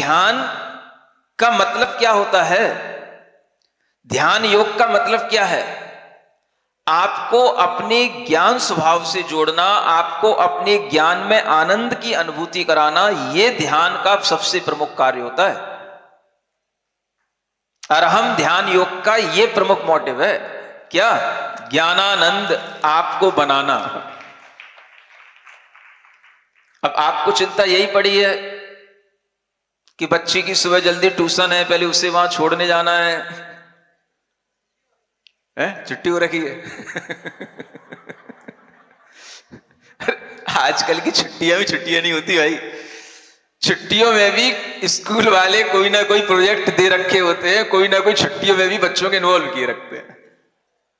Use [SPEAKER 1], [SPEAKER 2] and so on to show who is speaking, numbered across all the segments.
[SPEAKER 1] ध्यान का मतलब क्या होता है? ध्यान योग का मतलब क्या है? आपको अपने ज्ञान स्वभाव से जोड़ना, आपको अपने ज्ञान में आनंद की अनुभूति कराना, यह ध्यान का सबसे प्रमुख कार्य होता है। अरहम ध्यान योग का यह प्रमुख मोटिव है। क्या? ज्ञानानंद आपको बनाना। अब आपको चिंता यही पड़ी है कि बच्ची की सुबह जल्दी ट्यूशन है, पहले उसे वहां छोड़ने जाना है, छुट्टी हो रखी है। आजकल की छुट्टियां भी छुट्टियां नहीं होती भाई। छुट्टियों में भी स्कूल वाले कोई ना कोई प्रोजेक्ट दे रखे होते हैं, कोई ना कोई छुट्टियों में भी बच्चों के इन्वॉल्व किए रखते हैं।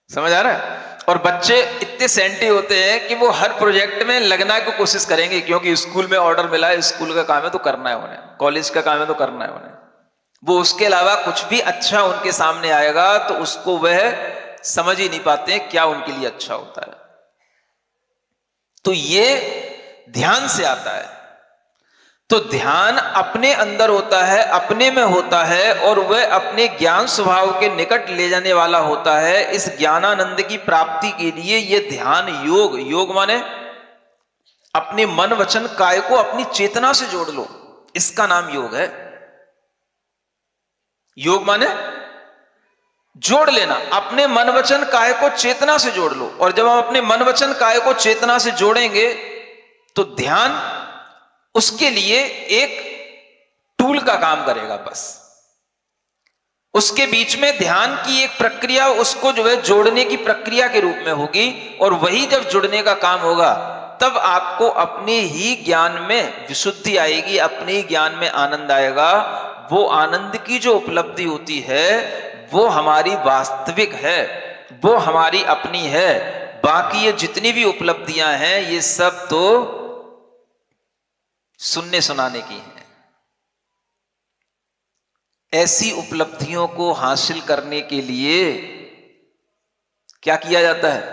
[SPEAKER 1] समझ आ रहा है? और बच्चे इतने सेंटी होते हैं कि वो हर प्रोजेक्ट में लगना की कोशिश करेंगे, क्योंकि स्कूल में ऑर्डर मिला है, स्कूल का काम है तो करना है उन्हें, कॉलेज का काम है तो करना है उन्हें। वो उसके अलावा कुछ भी अच्छा उनके सामने आएगा तो उसको वह समझ ही नहीं पाते क्या उनके लिए अच्छा होता है। तो ये ध्यान से आता है। तो ध्यान अपने अंदर होता है, अपने में होता है, और वह अपने ज्ञान स्वभाव के निकट ले जाने वाला होता है। इस ज्ञानानंद की प्राप्ति के लिए यह ध्यान योग, योग माने अपने मन वचन काय को अपनी चेतना से जोड़ लो, इसका नाम योग है। योग माने जोड़ लेना, अपने मन वचन काय को चेतना से जोड़ लो। और जब हम अपने मन वचन काय को चेतना से जोड़ेंगे तो ध्यान उसके लिए एक टूल का काम करेगा। बस उसके बीच में ध्यान की एक प्रक्रिया उसको जो है जोड़ने की प्रक्रिया के रूप में होगी, और वही जब जुड़ने का काम होगा तब आपको अपने ही ज्ञान में विशुद्धि आएगी, अपने ही ज्ञान में आनंद आएगा। वो आनंद की जो उपलब्धि होती है वो हमारी वास्तविक है, वो हमारी अपनी है। बाकी ये जितनी भी उपलब्धियां हैं ये सब तो सुनने सुनाने की हैं। ऐसी उपलब्धियों को हासिल करने के लिए क्या किया जाता है?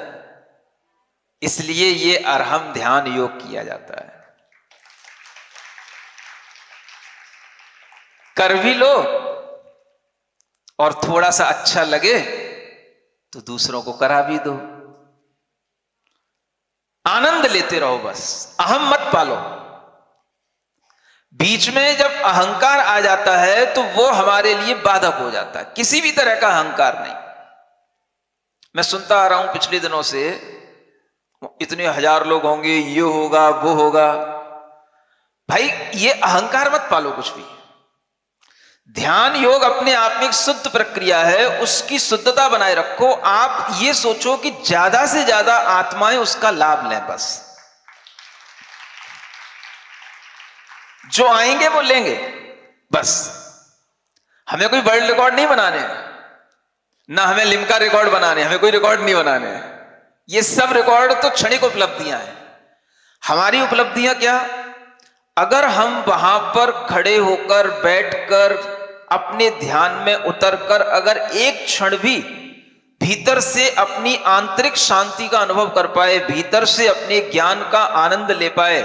[SPEAKER 1] इसलिए ये अरहम ध्यान योग किया जाता है। कर भी लो और थोड़ा सा अच्छा लगे तो दूसरों को करा भी दो। आनंद लेते रहो, बस अहम मत पालो। बीच में जब अहंकार आ जाता है तो वो हमारे लिए बाधक हो जाता है। किसी भी तरह का अहंकार नहीं। मैं सुनता आ रहा हूं पिछले दिनों से, इतने हजार लोग होंगे, ये होगा वो होगा। भाई ये अहंकार मत पालो कुछ भी। ध्यान योग अपने आप में एक शुद्ध प्रक्रिया है, उसकी शुद्धता बनाए रखो। आप ये सोचो कि ज्यादा से ज्यादा आत्माएं उसका लाभ लें। बस जो आएंगे वो लेंगे। बस हमें कोई वर्ल्ड रिकॉर्ड नहीं बनाने, ना हमें लिम्का रिकॉर्ड बनाने, हमें कोई रिकॉर्ड नहीं बनाने। ये सब रिकॉर्ड तो क्षणिक उपलब्धियां हैं। हमारी उपलब्धियां क्या? अगर हम वहां पर खड़े होकर, बैठकर, अपने ध्यान में उतरकर अगर एक क्षण भी भीतर से अपनी आंतरिक शांति का अनुभव कर पाए, भीतर से अपने ज्ञान का आनंद ले पाए,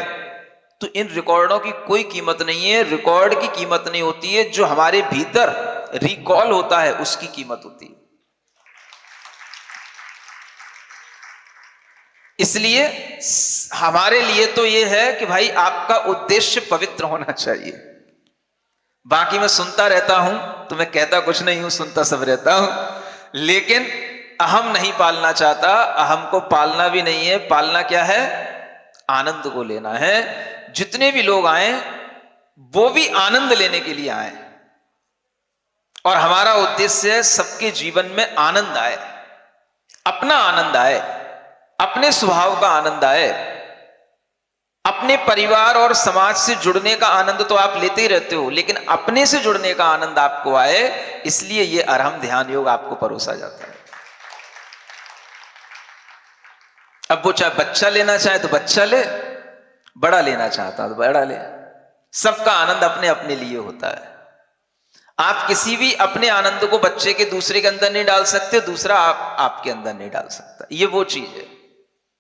[SPEAKER 1] तो इन रिकॉर्डों की कोई कीमत नहीं है। रिकॉर्ड की कीमत नहीं होती है, जो हमारे भीतर रिकॉल होता है उसकी कीमत होती है। इसलिए हमारे लिए तो यह है कि भाई आपका उद्देश्य पवित्र होना चाहिए। बाकी मैं सुनता रहता हूं तो मैं कहता कुछ नहीं हूं, सुनता सब रहता हूं, लेकिन अहम नहीं पालना चाहता। अहम को पालना भी नहीं है। पालना क्या है? आनंद को लेना है। जितने भी लोग आए वो भी आनंद लेने के लिए आए, और हमारा उद्देश्य है सबके जीवन में आनंद आए, अपना आनंद आए, अपने स्वभाव का आनंद आए। अपने परिवार और समाज से जुड़ने का आनंद तो आप लेते ही रहते हो, लेकिन अपने से जुड़ने का आनंद आपको आए, इसलिए यह अरहम ध्यान योग आपको परोसा जाता है। अब वो चाहे बच्चा लेना चाहे तो बच्चा ले, बड़ा लेना चाहता तो बड़ा ले। सबका आनंद अपने अपने लिए होता है। आप किसी भी अपने आनंद को बच्चे के दूसरे के अंदर नहीं डाल सकते, दूसरा आपके अंदर नहीं डाल सकता। ये वो चीज है।